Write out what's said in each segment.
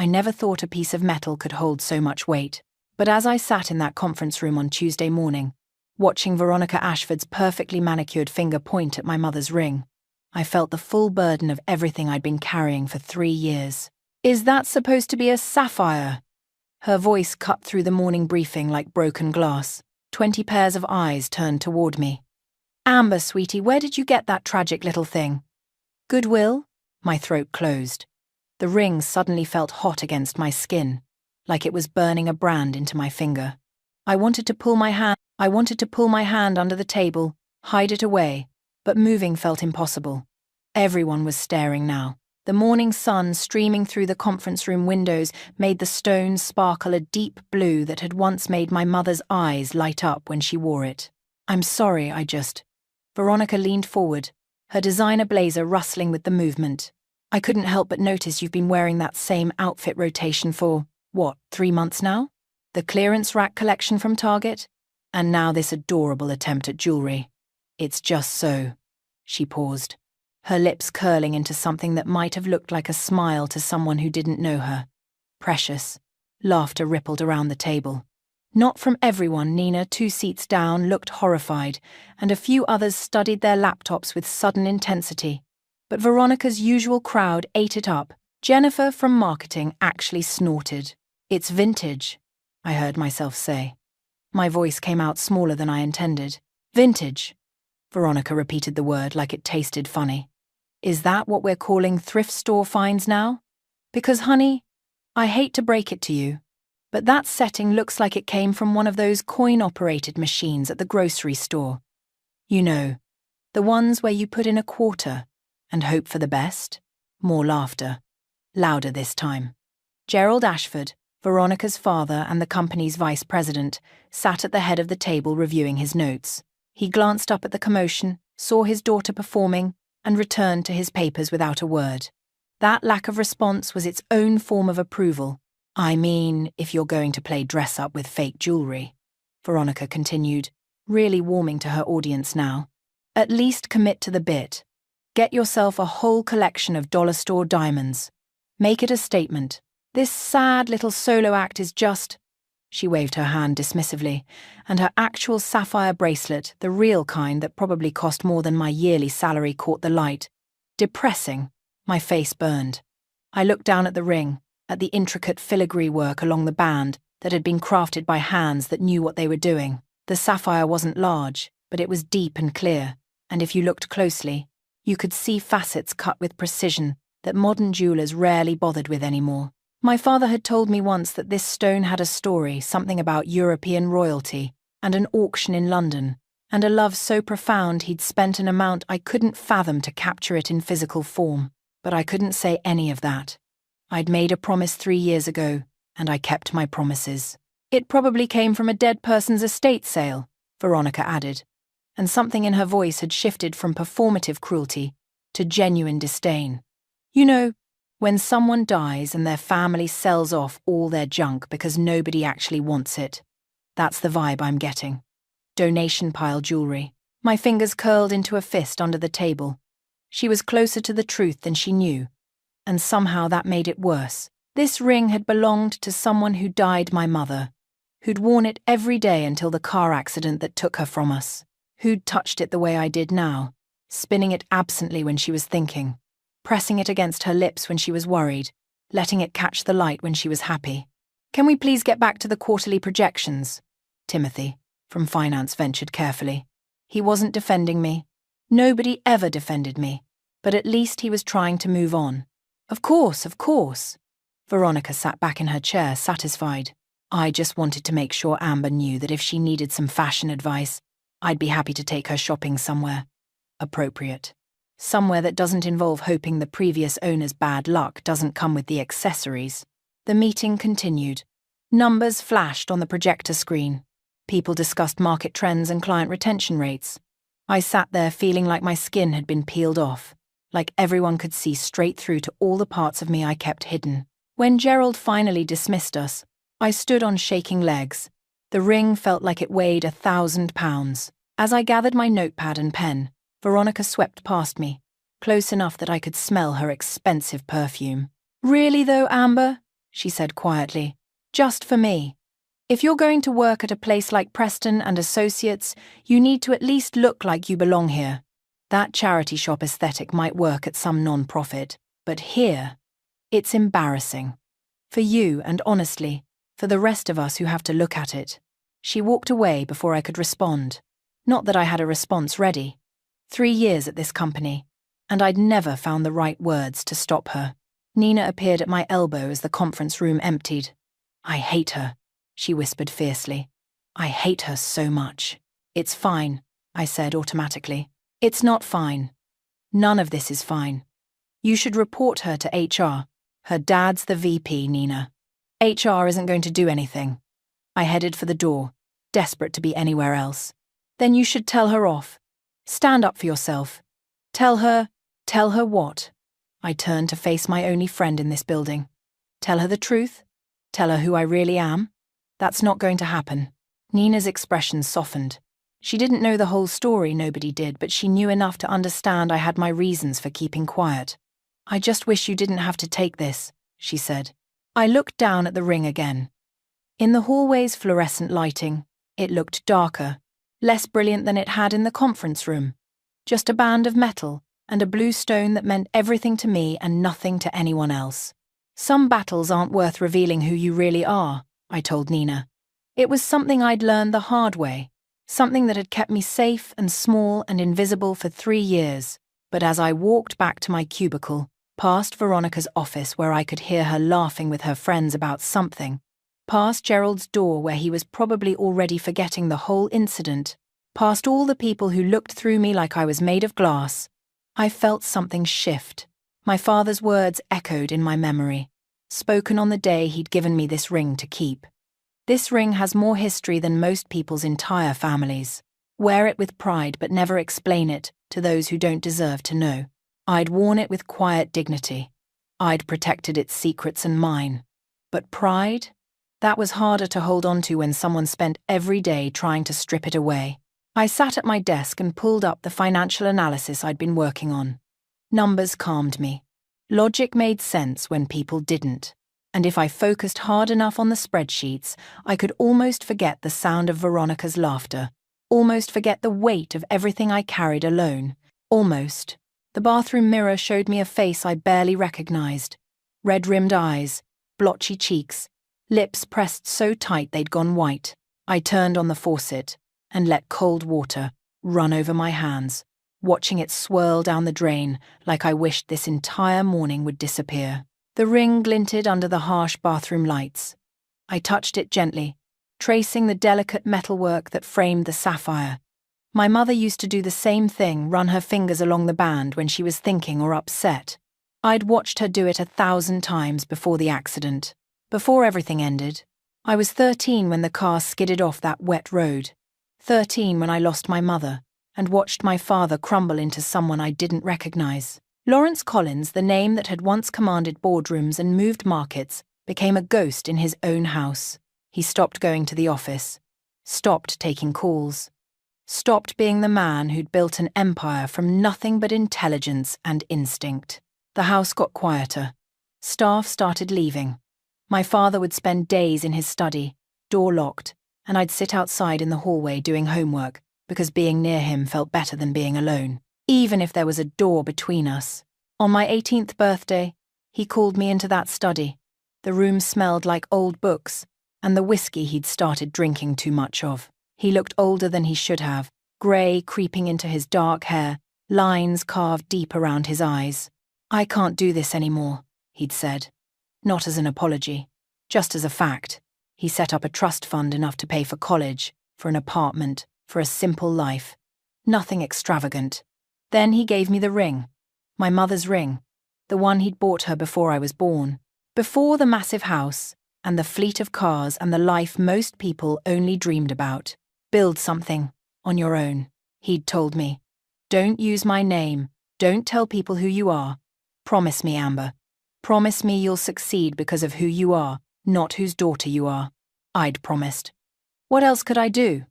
I never thought a piece of metal could hold so much weight. But as I sat in that conference room on Tuesday morning, watching Veronica Ashford's perfectly manicured finger point at my mother's ring, I felt the full burden of everything I'd been carrying for 3 years. "Is that supposed to be a sapphire?" Her voice cut through the morning briefing like broken glass. 20 pairs of eyes turned toward me. "Amber, sweetie, where did you get that tragic little thing?" "Goodwill?" My throat closed. The ring suddenly felt hot against my skin, like it was burning a brand into my finger. I wanted to pull my hand under the table, hide it away, but moving felt impossible. Everyone was staring now. The morning sun streaming through the conference room windows made the stones sparkle a deep blue that had once made my mother's eyes light up when she wore it. "I'm sorry, Veronica leaned forward, her designer blazer rustling with the movement. "I couldn't help but notice you've been wearing that same outfit rotation for, 3 months now? The clearance rack collection from Target? And now this adorable attempt at jewelry. It's just so." She paused, her lips curling into something that might have looked like a smile to someone who didn't know her. "Precious." Laughter rippled around the table. Not from everyone. Nina, 2 seats down, looked horrified, and a few others studied their laptops with sudden intensity. But Veronica's usual crowd ate it up. Jennifer from marketing actually snorted. "It's vintage," I heard myself say. My voice came out smaller than I intended. "Vintage." Veronica repeated the word like it tasted funny. "Is that what we're calling thrift store finds now? Because, honey, I hate to break it to you, but that setting looks like it came from one of those coin-operated machines at the grocery store. You know, the ones where you put in a quarter and hope for the best." More laughter. Louder this time. Gerald Ashford, Veronica's father and the company's vice president, sat at the head of the table reviewing his notes. He glanced up at the commotion, saw his daughter performing, and returned to his papers without a word. That lack of response was its own form of approval. "I mean, if you're going to play dress-up with fake jewelry," Veronica continued, really warming to her audience now, "at least commit to the bit. Get yourself a whole collection of dollar store diamonds. Make it a statement. This sad little solo act is just—" She waved her hand dismissively, and her actual sapphire bracelet, the real kind that probably cost more than my yearly salary, caught the light. "Depressing." My face burned. I looked down at the ring, at the intricate filigree work along the band that had been crafted by hands that knew what they were doing. The sapphire wasn't large, but it was deep and clear, and if you looked closely, you could see facets cut with precision that modern jewelers rarely bothered with anymore. My father had told me once that this stone had a story, something about European royalty, and an auction in London, and a love so profound he'd spent an amount I couldn't fathom to capture it in physical form. But I couldn't say any of that. I'd made a promise 3 years ago, and I kept my promises. "It probably came from a dead person's estate sale," Veronica added, and something in her voice had shifted from performative cruelty to genuine disdain. "You know, when someone dies and their family sells off all their junk because nobody actually wants it. That's the vibe I'm getting. Donation pile jewelry." My fingers curled into a fist under the table. She was closer to the truth than she knew, and somehow that made it worse. This ring had belonged to someone who died my mother, who'd worn it every day until the car accident that took her from us, who'd touched it the way I did now, spinning it absently when she was thinking, pressing it against her lips when she was worried, letting it catch the light when she was happy. "Can we please get back to the quarterly projections?" Timothy, from finance, ventured carefully. He wasn't defending me. Nobody ever defended me, but at least he was trying to move on. Of course. Veronica sat back in her chair, satisfied. "I just wanted to make sure Amber knew that if she needed some fashion advice, I'd be happy to take her shopping somewhere appropriate. Somewhere that doesn't involve hoping the previous owner's bad luck doesn't come with the accessories." The meeting continued. Numbers flashed on the projector screen. People discussed market trends and client retention rates. I sat there feeling like my skin had been peeled off, like everyone could see straight through to all the parts of me I kept hidden. When Gerald finally dismissed us, I stood on shaking legs. The ring felt like it weighed 1,000 pounds. As I gathered my notepad and pen, Veronica swept past me, close enough that I could smell her expensive perfume. "Really though, Amber? she said quietly. Just for me. If you're going to work at a place like Preston and Associates, you need to at least look like you belong here. That charity shop aesthetic might work at some non-profit, but here, it's embarrassing. For you and honestly, for the rest of us who have to look at it. She walked away before I could respond. Not that I had a response ready. 3 years at this company, and I'd never found the right words to stop her. Nina appeared at my elbow as the conference room emptied. I hate her, she whispered fiercely. I hate her so much. It's fine, I said automatically. It's not fine. None of this is fine. You should report her to HR. Her dad's the VP, Nina. HR isn't going to do anything. I headed for the door, desperate to be anywhere else. Then you should tell her off. Stand up for yourself. Tell her what? I turned to face my only friend in this building. Tell her the truth? Tell her who I really am? That's not going to happen. Nina's expression softened. She didn't know the whole story, nobody did, but she knew enough to understand I had my reasons for keeping quiet. I just wish you didn't have to take this, she said. I looked down at the ring again. In the hallway's fluorescent lighting, it looked darker, less brilliant than it had in the conference room. Just a band of metal and a blue stone that meant everything to me and nothing to anyone else. Some battles aren't worth revealing who you really are, I told Nina. It was something I'd learned the hard way, something that had kept me safe and small and invisible for 3 years. But as I walked back to my cubicle, past Veronica's office where I could hear her laughing with her friends about something, past Gerald's door where he was probably already forgetting the whole incident, past all the people who looked through me like I was made of glass, I felt something shift. My father's words echoed in my memory, spoken on the day he'd given me this ring to keep. This ring has more history than most people's entire families. Wear it with pride but never explain it to those who don't deserve to know. I'd worn it with quiet dignity. I'd protected its secrets and mine. But pride? That was harder to hold on to when someone spent every day trying to strip it away. I sat at my desk and pulled up the financial analysis I'd been working on. Numbers calmed me. Logic made sense when people didn't. And if I focused hard enough on the spreadsheets, I could almost forget the sound of Veronica's laughter, almost forget the weight of everything I carried alone. Almost. The bathroom mirror showed me a face I barely recognized. Red-rimmed eyes, blotchy cheeks, lips pressed so tight they'd gone white. I turned on the faucet and let cold water run over my hands, watching it swirl down the drain like I wished this entire morning would disappear. The ring glinted under the harsh bathroom lights. I touched it gently, tracing the delicate metalwork that framed the sapphire. My mother used to do the same thing, run her fingers along the band when she was thinking or upset. I'd watched her do it 1,000 times before the accident, before everything ended. I was 13 when the car skidded off that wet road, 13 when I lost my mother and watched my father crumble into someone I didn't recognize. Lawrence Collins, the name that had once commanded boardrooms and moved markets, became a ghost in his own house. He stopped going to the office, stopped taking calls, stopped being the man who'd built an empire from nothing but intelligence and instinct. The house got quieter. Staff started leaving. My father would spend days in his study, door locked, and I'd sit outside in the hallway doing homework because being near him felt better than being alone, even if there was a door between us. On my 18th birthday, he called me into that study. The room smelled like old books and the whiskey he'd started drinking too much of. He looked older than he should have, grey creeping into his dark hair, lines carved deep around his eyes. I can't do this anymore, he'd said. Not as an apology, just as a fact. He set up a trust fund enough to pay for college, for an apartment, for a simple life. Nothing extravagant. Then he gave me the ring. My mother's ring. The one he'd bought her before I was born. Before the massive house, and the fleet of cars and the life most people only dreamed about. Build something, on your own, he'd told me. Don't use my name. Don't tell people who you are. Promise me, Amber. Promise me you'll succeed because of who you are, not whose daughter you are. I'd promised. What else could I do?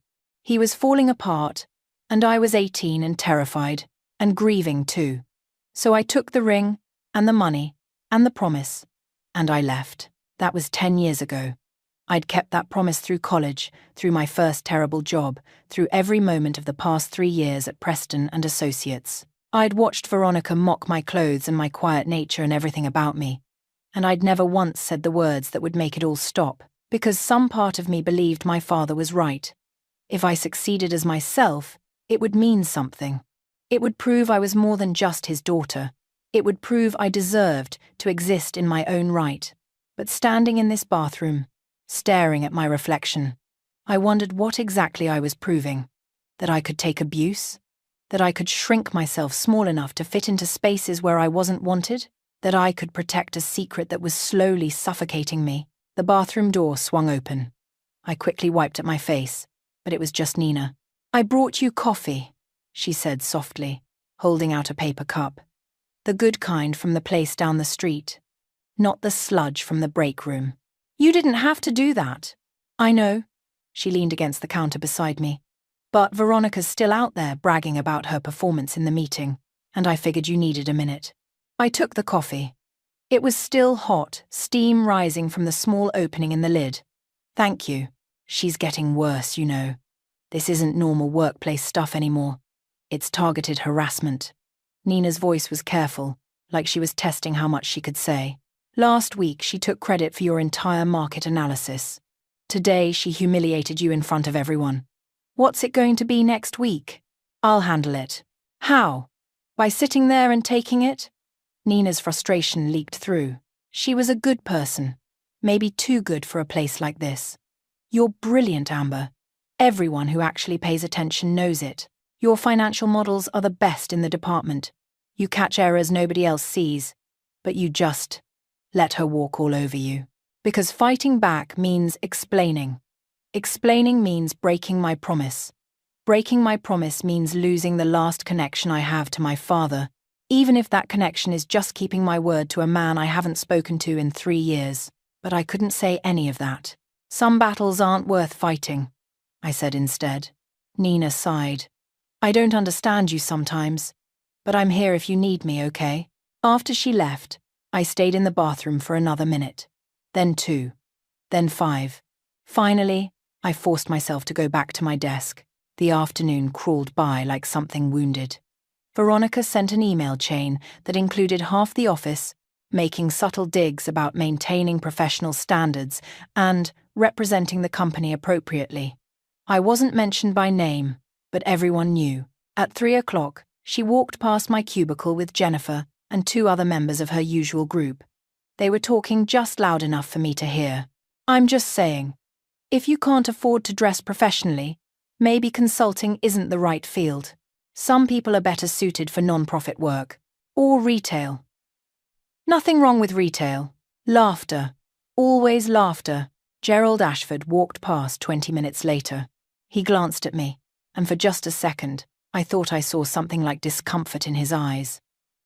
He was falling apart, and I was 18 and terrified, and grieving too. So I took the ring, and the money, and the promise, and I left. That was 10 years ago. I'd kept that promise through college, through my first terrible job, through every moment of the past 3 years at Preston and Associates. I'd watched Veronica mock my clothes and my quiet nature and everything about me. And I'd never once said the words that would make it all stop, because some part of me believed my father was right. If I succeeded as myself, it would mean something. It would prove I was more than just his daughter. It would prove I deserved to exist in my own right. But standing in this bathroom, staring at my reflection, I wondered what exactly I was proving. That I could take abuse? That I could shrink myself small enough to fit into spaces where I wasn't wanted? That I could protect a secret that was slowly suffocating me? The bathroom door swung open. I quickly wiped at my face, but it was just Nina. "I brought you coffee," she said softly, holding out a paper cup. "The good kind from the place down the street. Not the sludge from the break room." "You didn't have to do that." "I know." She leaned against the counter beside me. "But Veronica's still out there bragging about her performance in the meeting, and I figured you needed a minute." I took the coffee. It was still hot, steam rising from the small opening in the lid. "Thank you. She's getting worse, you know. This isn't normal workplace stuff anymore. It's targeted harassment." Nina's voice was careful, like she was testing how much she could say. "Last week, she took credit for your entire market analysis. Today, she humiliated you in front of everyone. What's it going to be next week?" "I'll handle it." "How? By sitting there and taking it?" Nina's frustration leaked through. She was a good person, maybe too good for a place like this. "You're brilliant, Amber. Everyone who actually pays attention knows it. Your financial models are the best in the department. You catch errors nobody else sees, but you just let her walk all over you. Because fighting back means explaining. Explaining means breaking my promise. Breaking my promise means losing the last connection I have to my father, even if that connection is just keeping my word to a man I haven't spoken to in 3 years. But I couldn't say any of that. "Some battles aren't worth fighting," I said instead. Nina sighed. "I don't understand you sometimes, but I'm here if you need me, okay?" After she left, I stayed in the bathroom for another minute, then 2, then 5. Finally, I forced myself to go back to my desk. The afternoon crawled by like something wounded. Veronica sent an email chain that included half the office, making subtle digs about maintaining professional standards and representing the company appropriately. I wasn't mentioned by name, but everyone knew. At 3 o'clock, she walked past my cubicle with Jennifer and 2 other members of her usual group. They were talking just loud enough for me to hear. "I'm just saying, if you can't afford to dress professionally, maybe consulting isn't the right field. Some people are better suited for non-profit work. Or retail." "Nothing wrong with retail. Laughter. Always laughter." Gerald Ashford walked past 20 minutes later. He glanced at me, and for just a second, I thought I saw something like discomfort in his eyes.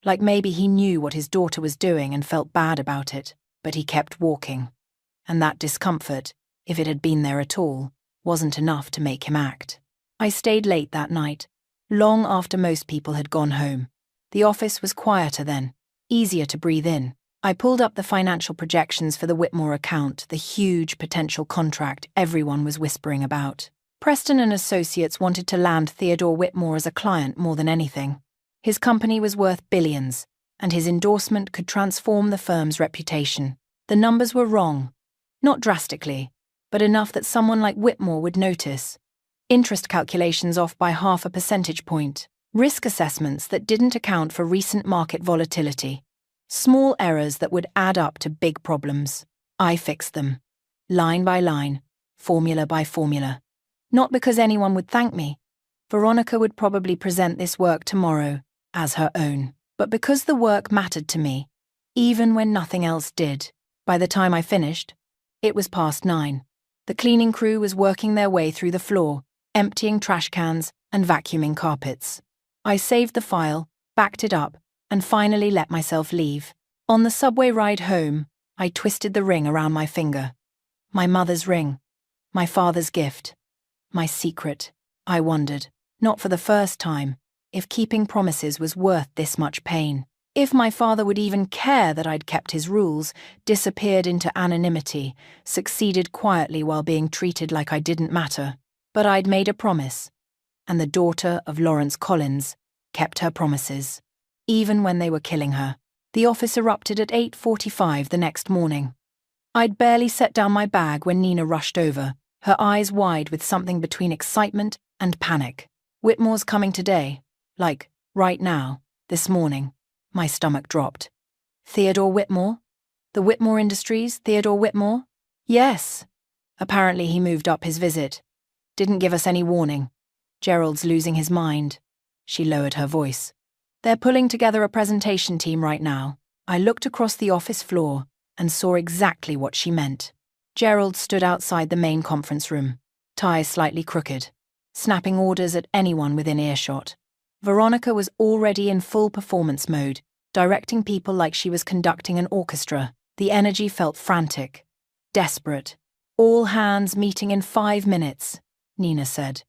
Like maybe he knew what his daughter was doing and felt bad about it, but he kept walking. And that discomfort, if it had been there at all, wasn't enough to make him act. I stayed late that night, long after most people had gone home. The office was quieter then, easier to breathe in. I pulled up the financial projections for the Whitmore account, the huge potential contract everyone was whispering about. Preston and Associates wanted to land Theodore Whitmore as a client more than anything. His company was worth billions, and his endorsement could transform the firm's reputation. The numbers were wrong. Not drastically, but enough that someone like Whitmore would notice. Interest calculations off by 0.5 percentage point. Risk assessments that didn't account for recent market volatility. Small errors that would add up to big problems. I fixed them. Line by line, formula by formula. Not because anyone would thank me. Veronica would probably present this work tomorrow as her own. But because the work mattered to me, even when nothing else did. By the time I finished, it was past 9. The cleaning crew was working their way through the floor, emptying trash cans and vacuuming carpets. I saved the file, backed it up, and finally let myself leave. On the subway ride home, I twisted the ring around my finger. My mother's ring. My father's gift. My secret. I wondered, not for the first time, if keeping promises was worth this much pain. If my father would even care that I'd kept his rules, disappeared into anonymity, succeeded quietly while being treated like I didn't matter. But I'd made a promise, and the daughter of Lawrence Collins kept her promises. Even when they were killing her. The office erupted at 8:45 the next morning. I'd barely set down my bag when Nina rushed over, her eyes wide with something between excitement and panic. "Whitmore's coming today. Like, right now, this morning." My stomach dropped. "Theodore Whitmore? The Whitmore Industries, Theodore Whitmore?" "Yes." Apparently he moved up his visit. "Didn't give us any warning. Gerald's losing his mind." She lowered her voice. "They're pulling together a presentation team right now." I looked across the office floor and saw exactly what she meant. Gerald stood outside the main conference room, tie slightly crooked, snapping orders at anyone within earshot. Veronica was already in full performance mode, directing people like she was conducting an orchestra. The energy felt frantic, desperate. "All hands meeting in 5 minutes," Nina said.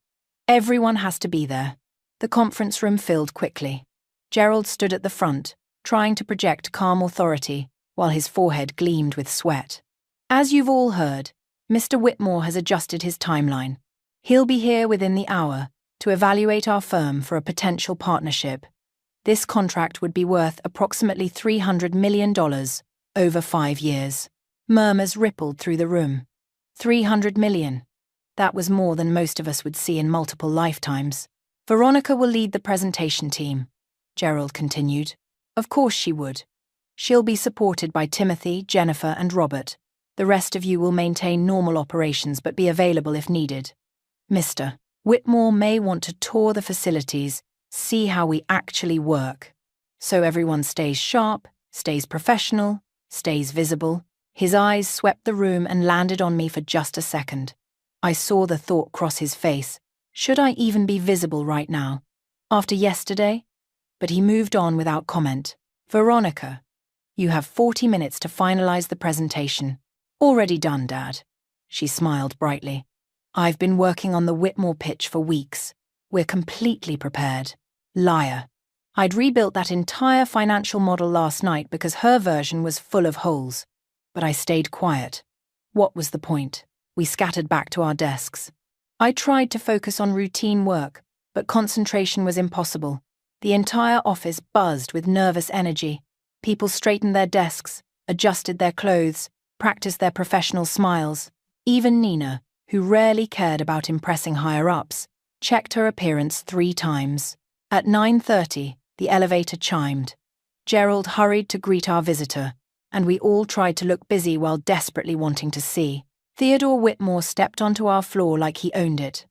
"Everyone has to be there." The conference room filled quickly. Gerald stood at the front, trying to project calm authority, while his forehead gleamed with sweat. "As you've all heard, Mr. Whitmore has adjusted his timeline. He'll be here within the hour to evaluate our firm for a potential partnership. This contract would be worth approximately $300 million over 5 years. Murmurs rippled through the room. 300 million. That was more than most of us would see in multiple lifetimes. "Veronica will lead the presentation team," Gerald continued. "Of course she would. She'll be supported by Timothy, Jennifer, and Robert. The rest of you will maintain normal operations but be available if needed. Mr. Whitmore may want to tour the facilities, see how we actually work. So everyone stays sharp, stays professional, stays visible." His eyes swept the room and landed on me for just a second. I saw the thought cross his face. Should I even be visible right now? After yesterday? But he moved on without comment. "Veronica, you have 40 minutes to finalize the presentation." "Already done, Dad." She smiled brightly. "I've been working on the Whitmore pitch for weeks. We're completely prepared." Liar. I'd rebuilt that entire financial model last night because her version was full of holes. But I stayed quiet. What was the point? We scattered back to our desks. I tried to focus on routine work, but concentration was impossible. The entire office buzzed with nervous energy. People straightened their desks, adjusted their clothes, practiced their professional smiles. Even Nina, who rarely cared about impressing higher-ups, checked her appearance 3 times. At 9:30, the elevator chimed. Gerald hurried to greet our visitor, and we all tried to look busy while desperately wanting to see. Theodore Whitmore stepped onto our floor like he owned it.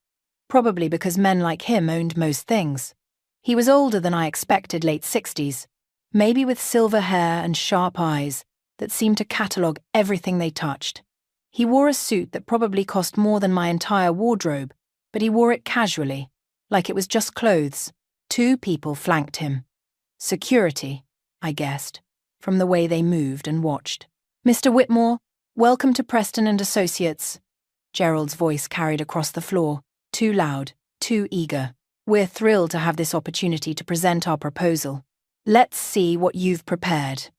Probably because men like him owned most things. He was older than I expected, late 60s, maybe with silver hair and sharp eyes that seemed to catalogue everything they touched. He wore a suit that probably cost more than my entire wardrobe, but he wore it casually, like it was just clothes. 2 people flanked him. Security, I guessed, from the way they moved and watched. "Mr. Whitmore, welcome to Preston and Associates." Gerald's voice carried across the floor, too loud, too eager. "We're thrilled to have this opportunity to present our proposal. Let's see what you've prepared."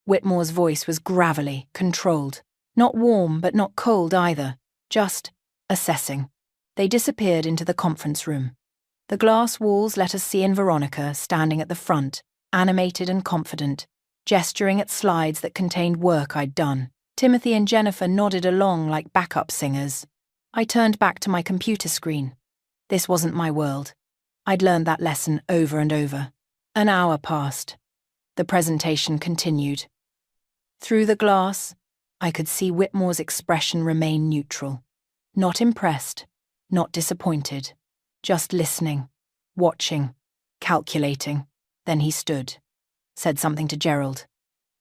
Whitmore's voice was gravelly, controlled. Not warm, but not cold either. Just assessing. They disappeared into the conference room. The glass walls let us see in Veronica standing at the front, animated and confident, gesturing at slides that contained work I'd done. Timothy and Jennifer nodded along like backup singers. I turned back to my computer screen. This wasn't my world. I'd learned that lesson over and over. An hour passed. The presentation continued. Through the glass, I could see Whitmore's expression remain neutral. Not impressed, not disappointed. Just listening, watching, calculating. Then he stood, said something to Gerald,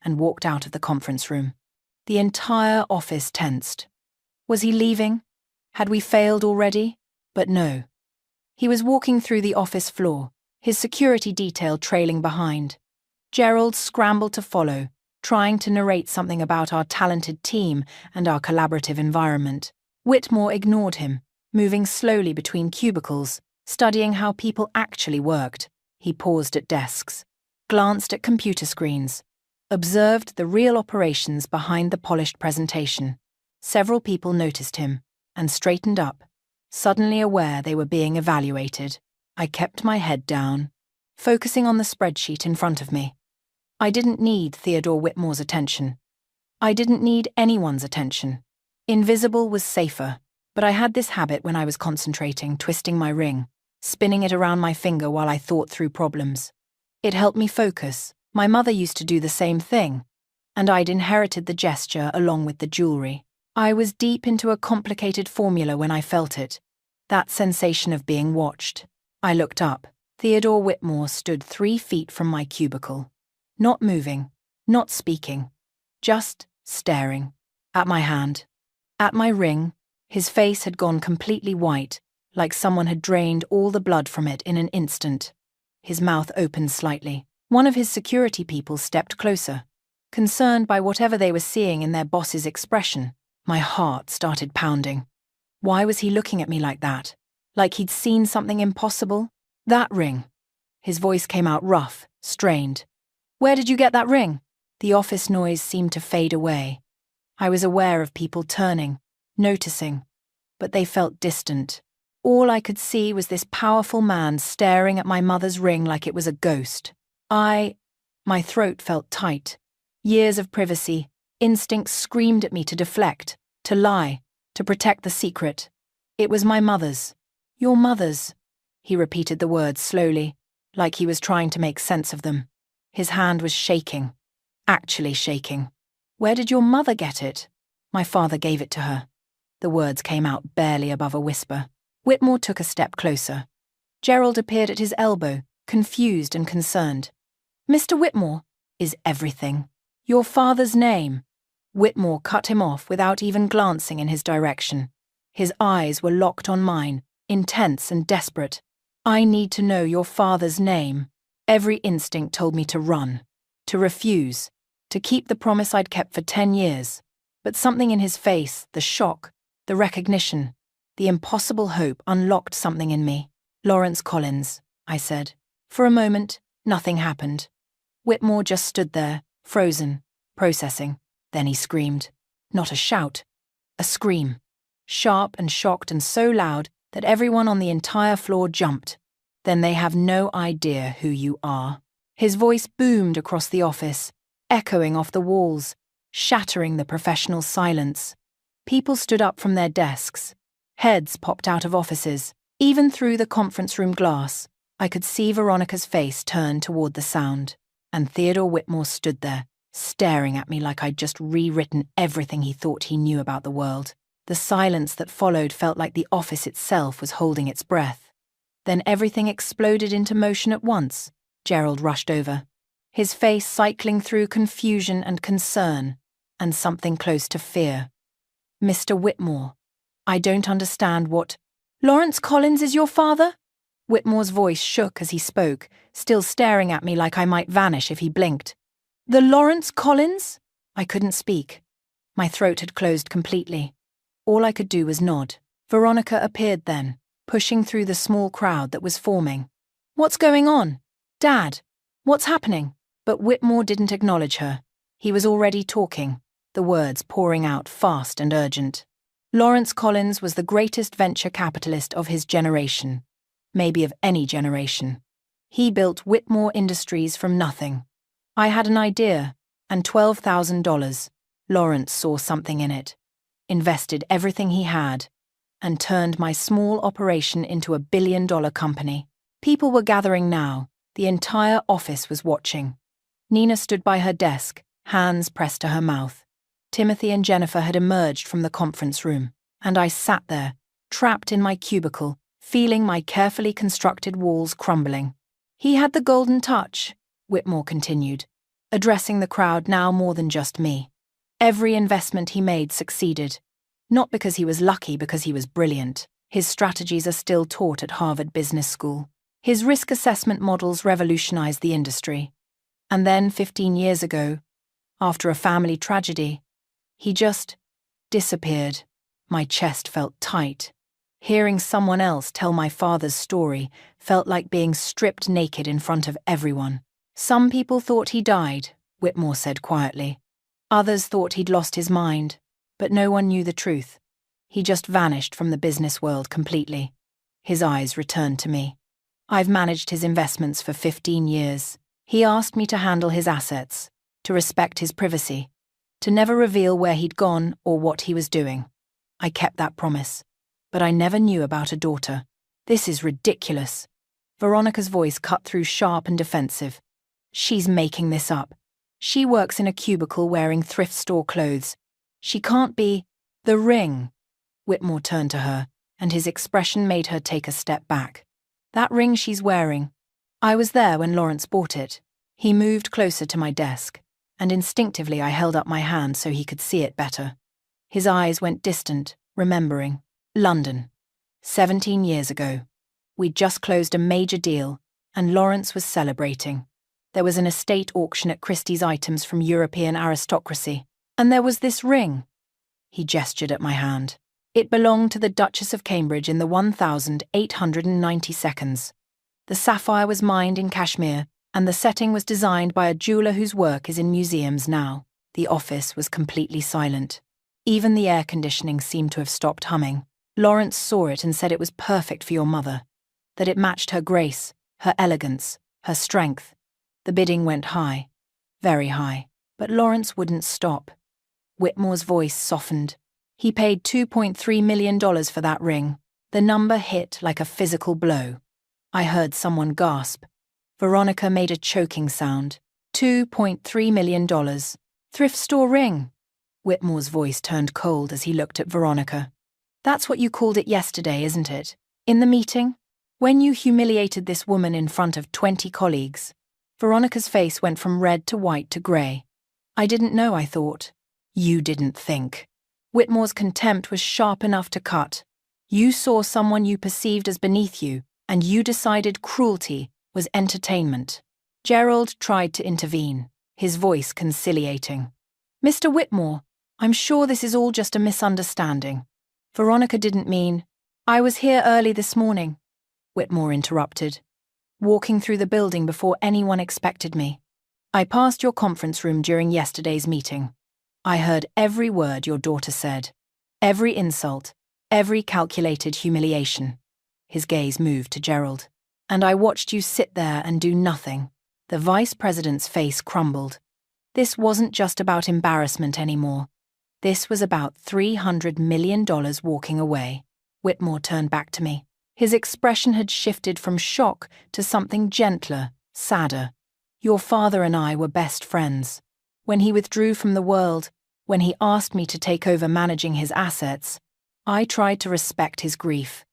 and walked out of the conference room. The entire office tensed. Was he leaving? Had we failed already? But no. He was walking through the office floor, his security detail trailing behind. Gerald scrambled to follow, trying to narrate something about our talented team and our collaborative environment. Whitmore ignored him, moving slowly between cubicles, studying how people actually worked. He paused at desks. glanced at computer screens, observed the real operations behind the polished presentation. Several people noticed him and straightened up, suddenly aware they were being evaluated. I kept my head down, focusing on the spreadsheet in front of me. I didn't need Theodore Whitmore's attention. I didn't need anyone's attention. Invisible was safer, but I had this habit when I was concentrating, twisting my ring, spinning it around my finger while I thought through problems. It helped me focus. My mother used to do the same thing, and I'd inherited the gesture along with the jewelry. I was deep into a complicated formula when I felt it, that sensation of being watched. I looked up. Theodore Whitmore stood 3 feet from my cubicle, not moving, not speaking, just staring at my hand, at my ring. His face had gone completely white, like someone had drained all the blood from it in an instant. His mouth opened slightly. One of his security people stepped closer, concerned by whatever they were seeing in their boss's expression. My heart started pounding. Why was he looking at me like that? Like he'd seen something impossible? That ring. His voice came out rough, strained. Where did you get that ring? The office noise seemed to fade away. I was aware of people turning, noticing, but they felt distant. All I could see was this powerful man staring at my mother's ring like it was a ghost. My throat felt tight. Years of privacy, instincts screamed at me to deflect, to lie, to protect the secret. It was my mother's. Your mother's. He repeated the words slowly, like he was trying to make sense of them. His hand was shaking, actually shaking. Where did your mother get it? My father gave it to her. The words came out barely above a whisper. Whitmore took a step closer. Gerald appeared at his elbow, confused and concerned. Mr. Whitmore, is everything. Your father's name. Whitmore cut him off without even glancing in his direction. His eyes were locked on mine, intense and desperate. I need to know your father's name. Every instinct told me to run, to refuse, to keep the promise I'd kept for 10 years. But something in his face, the shock, the recognition, the impossible hope unlocked something in me. Lawrence Collins, I said. For a moment, nothing happened. Whitmore just stood there, frozen, processing. Then he screamed. Not a shout, a scream. Sharp and shocked and so loud that everyone on the entire floor jumped. Then they have no idea who you are. His voice boomed across the office, echoing off the walls, shattering the professional silence. People stood up from their desks. Heads popped out of offices. Even through the conference room glass, I could see Veronica's face turn toward the sound. And Theodore Whitmore stood there, staring at me like I'd just rewritten everything he thought he knew about the world. The silence that followed felt like the office itself was holding its breath. Then everything exploded into motion at once. Gerald rushed over, his face cycling through confusion and concern, and something close to fear. Mr. Whitmore, I don't understand what— Lawrence Collins is your father? Whitmore's voice shook as he spoke, still staring at me like I might vanish if he blinked. The Lawrence Collins? I couldn't speak. My throat had closed completely. All I could do was nod. Veronica appeared then, pushing through the small crowd that was forming. What's going on? Dad, what's happening? But Whitmore didn't acknowledge her. He was already talking, the words pouring out fast and urgent. Lawrence Collins was the greatest venture capitalist of his generation, maybe of any generation. He built Whitmore Industries from nothing. I had an idea, and $12,000. Lawrence saw something in it, invested everything he had, and turned my small operation into a billion-dollar company. People were gathering now. The entire office was watching. Nina stood by her desk, hands pressed to her mouth. Timothy and Jennifer had emerged from the conference room, and I sat there, trapped in my cubicle, feeling my carefully constructed walls crumbling. He had the golden touch, Whitmore continued, addressing the crowd now more than just me. Every investment he made succeeded. Not because he was lucky, because he was brilliant. His strategies are still taught at Harvard Business School. His risk assessment models revolutionized the industry. And then, 15 years ago, after a family tragedy, he just disappeared. My chest felt tight. Hearing someone else tell my father's story felt like being stripped naked in front of everyone. Some people thought he died, Whitmore said quietly. Others thought he'd lost his mind, but no one knew the truth. He just vanished from the business world completely. His eyes returned to me. I've managed his investments for 15 years. He asked me to handle his assets, to respect his privacy, to never reveal where he'd gone or what he was doing. I kept that promise, but I never knew about a daughter. This is ridiculous. Veronica's voice cut through sharp and defensive. She's making this up. She works in a cubicle wearing thrift store clothes. She can't be. The ring. Whitmore turned to her, and his expression made her take a step back. That ring she's wearing. I was there when Lawrence bought it. He moved closer to my desk, and instinctively I held up my hand so he could see it better. His eyes went distant, remembering. London. 17 years ago. We'd just closed a major deal, and Lawrence was celebrating. There was an estate auction at Christie's items from European aristocracy, and there was this ring. He gestured at my hand. It belonged to the Duchess of Cambridge in the 1890 seconds. The sapphire was mined in Kashmir, and the setting was designed by a jeweller whose work is in museums now. The office was completely silent. Even the air conditioning seemed to have stopped humming. Lawrence saw it and said it was perfect for your mother, that it matched her grace, her elegance, her strength. The bidding went high, very high, but Lawrence wouldn't stop. Whitmore's voice softened. He paid $2.3 million for that ring. The number hit like a physical blow. I heard someone gasp. Veronica made a choking sound. $2.3 million. Thrift store ring. Whitmore's voice turned cold as he looked at Veronica. That's what you called it yesterday, isn't it? In the meeting? When you humiliated this woman in front of 20 colleagues. Veronica's face went from red to white to grey. I didn't know, I thought. You didn't think. Whitmore's contempt was sharp enough to cut. You saw someone you perceived as beneath you, and you decided cruelty was entertainment. Gerald tried to intervene, his voice conciliating. Mr. Whitmore, I'm sure this is all just a misunderstanding. Veronica didn't mean. I was here early this morning, Whitmore interrupted, walking through the building before anyone expected me. I passed your conference room during yesterday's meeting. I heard every word your daughter said, every insult, every calculated humiliation. His gaze moved to Gerald. And I watched you sit there and do nothing. The vice president's face crumbled. This wasn't just about embarrassment anymore. This was about $300 million walking away. Whitmore turned back to me. His expression had shifted from shock to something gentler, sadder. Your father and I were best friends. When he withdrew from the world, when he asked me to take over managing his assets, I tried to respect his grief.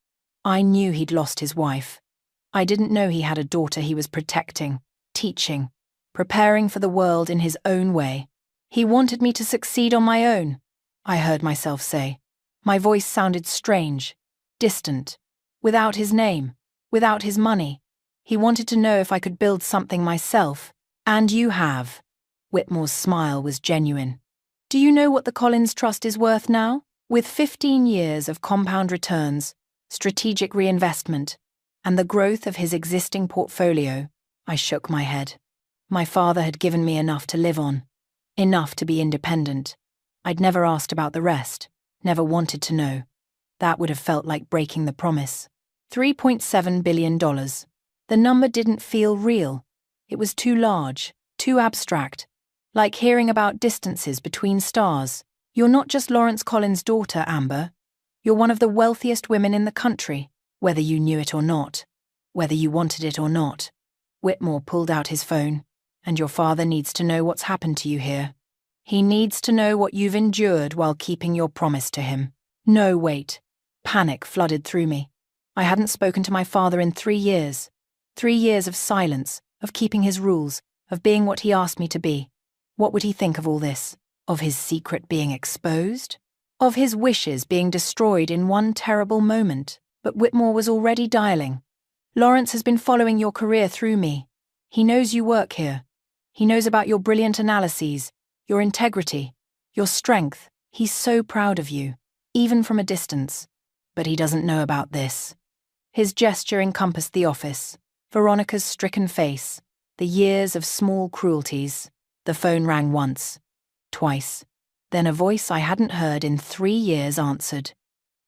I knew he'd lost his wife. I didn't know he had a daughter he was protecting, teaching, preparing for the world in his own way. He wanted me to succeed on my own, I heard myself say. My voice sounded strange, distant, without his name, without his money. He wanted to know if I could build something myself. And you have. Whitmore's smile was genuine. Do you know what the Collins Trust is worth now? With 15 years of compound returns, strategic reinvestment, and the growth of his existing portfolio, I shook my head. My father had given me enough to live on, enough to be independent. I'd never asked about the rest, never wanted to know. That would have felt like breaking the promise. $3.7 billion. The number didn't feel real. It was too large, too abstract, like hearing about distances between stars. You're not just Lawrence Collins' daughter, Amber. You're one of the wealthiest women in the country, whether you knew it or not, whether you wanted it or not. Whitmore pulled out his phone. And your father needs to know what's happened to you here. He needs to know what you've endured while keeping your promise to him. No, wait. Panic flooded through me. I hadn't spoken to my father in 3 years. 3 years of silence, of keeping his rules, of being what he asked me to be. What would he think of all this? Of his secret being exposed? Of his wishes being destroyed in one terrible moment? But Whitmore was already dialing. Lawrence has been following your career through me. He knows you work here. He knows about your brilliant analyses, your integrity, your strength. He's so proud of you, even from a distance. But he doesn't know about this. His gesture encompassed the office, Veronica's stricken face, The years of small cruelties. The phone rang once, twice. Then a voice I hadn't heard in 3 years answered.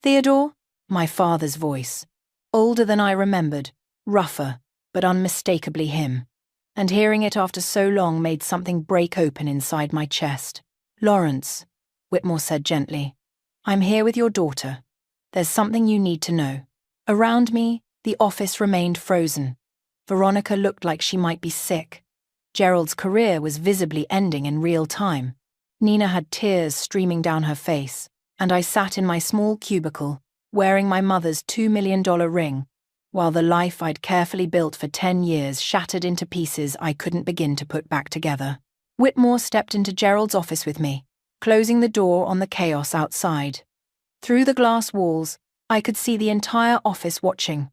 Theodore? My father's voice. Older than I remembered, rougher, but unmistakably him. And hearing it after so long made something break open inside my chest. Lawrence, Whitmore said gently, I'm here with your daughter. There's something you need to know. Around me, the office remained frozen. Veronica looked like she might be sick. Gerald's career was visibly ending in real time. Nina had tears streaming down her face, and I sat in my small cubicle, wearing my mother's $2 million ring, while the life I'd carefully built for 10 years shattered into pieces I couldn't begin to put back together. Whitmore stepped into Gerald's office with me, closing the door on the chaos outside. Through the glass walls, I could see the entire office watching,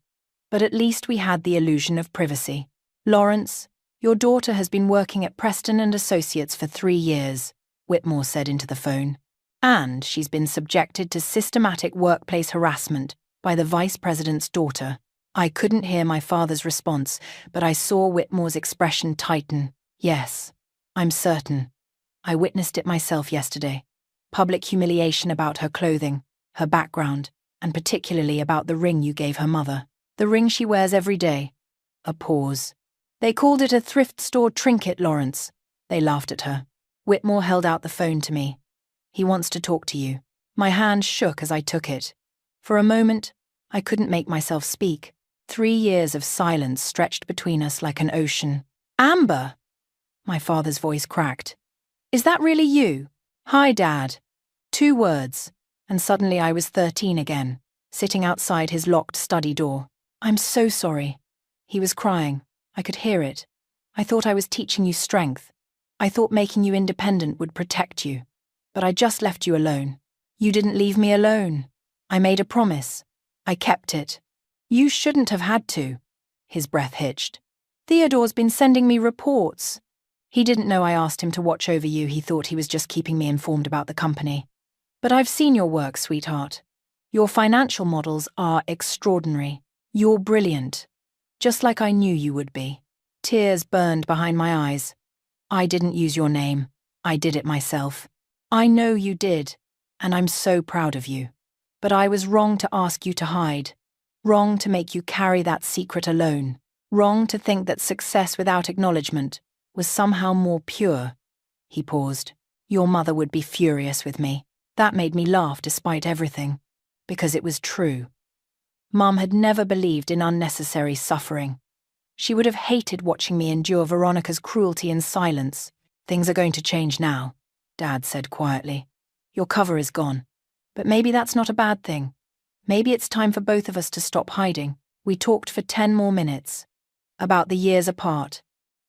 but at least we had the illusion of privacy. Lawrence, your daughter has been working at Preston & Associates for 3 years, Whitmore said into the phone. And she's been subjected to systematic workplace harassment by the vice president's daughter. I couldn't hear my father's response, but I saw Whitmore's expression tighten. Yes, I'm certain. I witnessed it myself yesterday. Public humiliation about her clothing, her background, and particularly about the ring you gave her mother. The ring she wears every day. A pause. They called it a thrift store trinket, Lawrence. They laughed at her. Whitmore held out the phone to me. He wants to talk to you. My hand shook as I took it. For a moment, I couldn't make myself speak. 3 years of silence stretched between us like an ocean. Amber! My father's voice cracked. Is that really you? Hi, Dad. 2 words, and suddenly I was 13 again, sitting outside his locked study door. I'm so sorry. He was crying. I could hear it. I thought I was teaching you strength. I thought making you independent would protect you. But I just left you alone. You didn't leave me alone. I made a promise. I kept it. You shouldn't have had to. His breath hitched. Theodore's been sending me reports. He didn't know I asked him to watch over you. He thought he was just keeping me informed about the company. But I've seen your work, sweetheart. Your financial models are extraordinary. You're brilliant. Just like I knew you would be. Tears burned behind my eyes. I didn't use your name. I did it myself. I know you did, and I'm so proud of you. But I was wrong to ask you to hide. Wrong to make you carry that secret alone. Wrong to think that success without acknowledgement was somehow more pure. He paused. Your mother would be furious with me. That made me laugh despite everything. Because it was true. Mum had never believed in unnecessary suffering. She would have hated watching me endure Veronica's cruelty in silence. Things are going to change now, Dad said quietly. Your cover is gone. But maybe that's not a bad thing. Maybe it's time for both of us to stop hiding. We talked for 10 more minutes. About the years apart.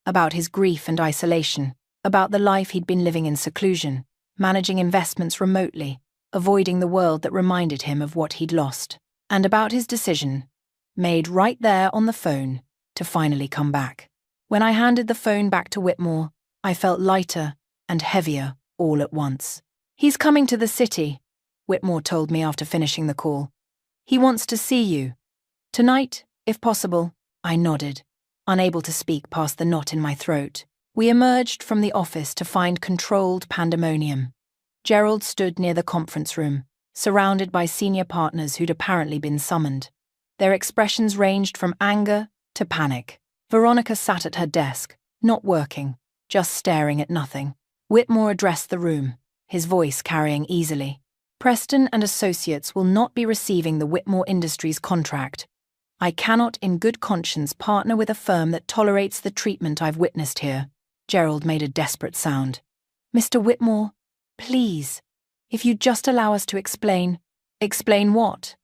About his grief and isolation. About the life he'd been living in seclusion, managing investments remotely, avoiding the world that reminded him of what he'd lost. And about his decision, made right there on the phone, to finally come back. When I handed the phone back to Whitmore, I felt lighter and heavier all at once. He's coming to the city, Whitmore told me after finishing the call. He wants to see you. Tonight, if possible. I nodded, unable to speak past the knot in my throat. We emerged from the office to find controlled pandemonium. Gerald stood near the conference room, surrounded by senior partners who'd apparently been summoned. Their expressions ranged from anger to panic. Veronica sat at her desk, not working, just staring at nothing. Whitmore addressed the room, his voice carrying easily. Preston & Associates will not be receiving the Whitmore Industries contract. I cannot in good conscience partner with a firm that tolerates the treatment I've witnessed here. Gerald made a desperate sound. Mr. Whitmore, please, if you'd just allow us to explain. Explain what?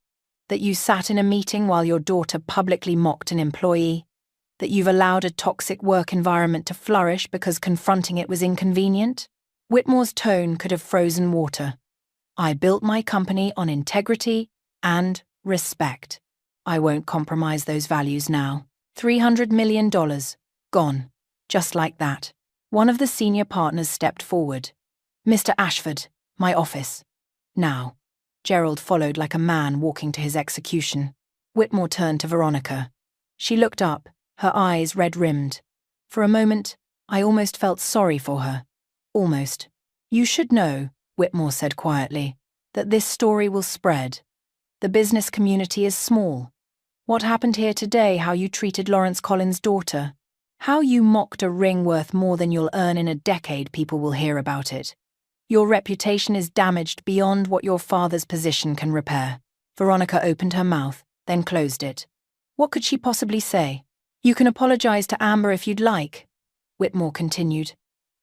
That you sat in a meeting while your daughter publicly mocked an employee? That you've allowed a toxic work environment to flourish because confronting it was inconvenient? Whitmore's tone could have frozen water. I built my company on integrity and respect. I won't compromise those values now. $300 million. Gone. Just like that. One of the senior partners stepped forward. Mr. Ashford, my office. Now. Gerald followed like a man walking to his execution. Whitmore turned to Veronica. She looked up, her eyes red-rimmed. For a moment, I almost felt sorry for her. Almost. You should know, Whitmore said quietly, that this story will spread. The business community is small. What happened here today, how you treated Lawrence Collins' daughter, how you mocked a ring worth more than you'll earn in a decade, people will hear about it. Your reputation is damaged beyond what your father's position can repair. Veronica opened her mouth, then closed it. What could she possibly say? You can apologize to Amber if you'd like, Whitmore continued,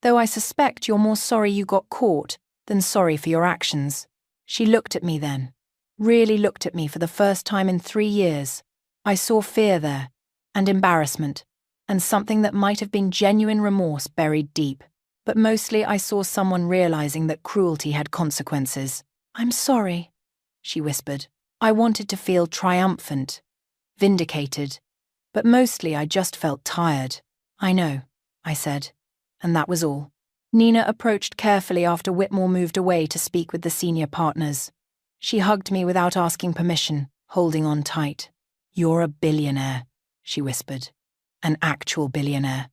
though I suspect you're more sorry you got caught than sorry for your actions. She looked at me then, really looked at me for the first time in 3 years. I saw fear there, and embarrassment, and something that might have been genuine remorse buried deep. But mostly I saw someone realizing that cruelty had consequences. I'm sorry, she whispered. I wanted to feel triumphant, vindicated, but mostly I just felt tired. I know, I said, and that was all. Nina approached carefully after Whitmore moved away to speak with the senior partners. She hugged me without asking permission, holding on tight. You're a billionaire, she whispered. An actual billionaire.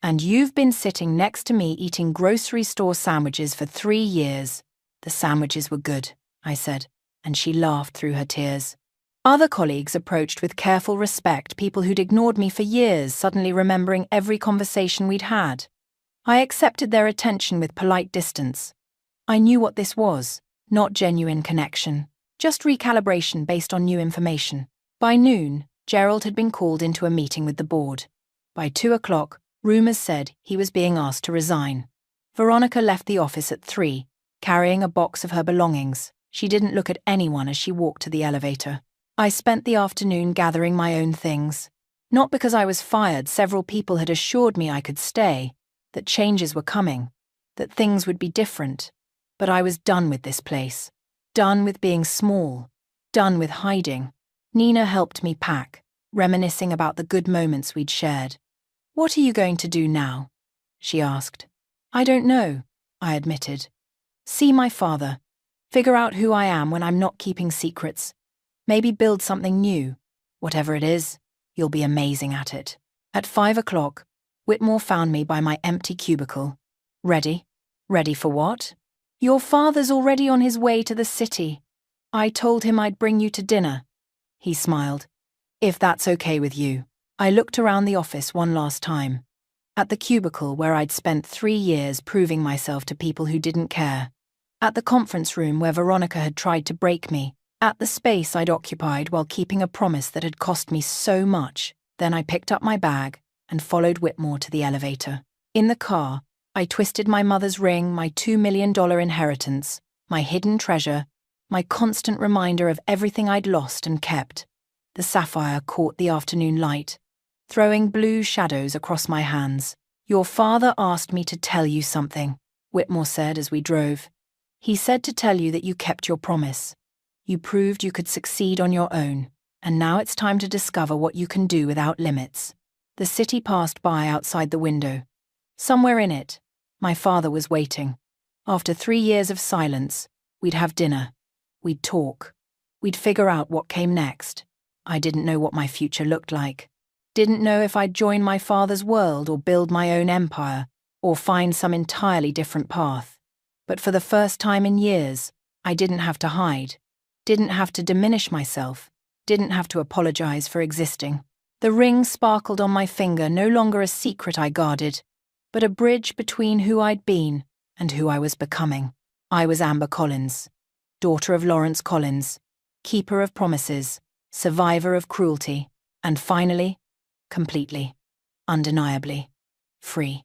And you've been sitting next to me eating grocery store sandwiches for 3 years. The sandwiches were good, I said, and she laughed through her tears. Other colleagues approached with careful respect, people who'd ignored me for years, suddenly remembering every conversation we'd had. I accepted their attention with polite distance. I knew what this was, not genuine connection, just recalibration based on new information. By noon, Gerald had been called into a meeting with the board. By 2 o'clock, rumors said he was being asked to resign. Veronica left the office at 3, carrying a box of her belongings. She didn't look at anyone as she walked to the elevator. I spent the afternoon gathering my own things. Not because I was fired, several people had assured me I could stay, that changes were coming, that things would be different. But I was done with this place. Done with being small. Done with hiding. Nina helped me pack, reminiscing about the good moments we'd shared. What are you going to do now? She asked. I don't know, I admitted. See my father. Figure out who I am when I'm not keeping secrets. Maybe build something new. Whatever it is, you'll be amazing at it. At 5 o'clock, Whitmore found me by my empty cubicle. Ready? Ready for what? Your father's already on his way to the city. I told him I'd bring you to dinner. He smiled. If that's okay with you. I looked around the office one last time. At the cubicle where I'd spent 3 years proving myself to people who didn't care. At the conference room where Veronica had tried to break me. At the space I'd occupied while keeping a promise that had cost me so much. Then I picked up my bag and followed Whitmore to the elevator. In the car, I twisted my mother's ring, my $2 million inheritance, my hidden treasure, my constant reminder of everything I'd lost and kept. The sapphire caught the afternoon light, throwing blue shadows across my hands. Your father asked me to tell you something, Whitmore said as we drove. He said to tell you that you kept your promise. You proved you could succeed on your own, and now it's time to discover what you can do without limits. The city passed by outside the window. Somewhere in it, my father was waiting. After 3 years of silence, we'd have dinner. We'd talk. We'd figure out what came next. I didn't know what my future looked like. Didn't know if I'd join my father's world or build my own empire, or find some entirely different path. But for the first time in years, I didn't have to hide. Didn't have to diminish myself. Didn't have to apologize for existing. The ring sparkled on my finger, no longer a secret I guarded, but a bridge between who I'd been and who I was becoming. I was Amber Collins, daughter of Lawrence Collins, keeper of promises, survivor of cruelty, and finally, completely, undeniably, free.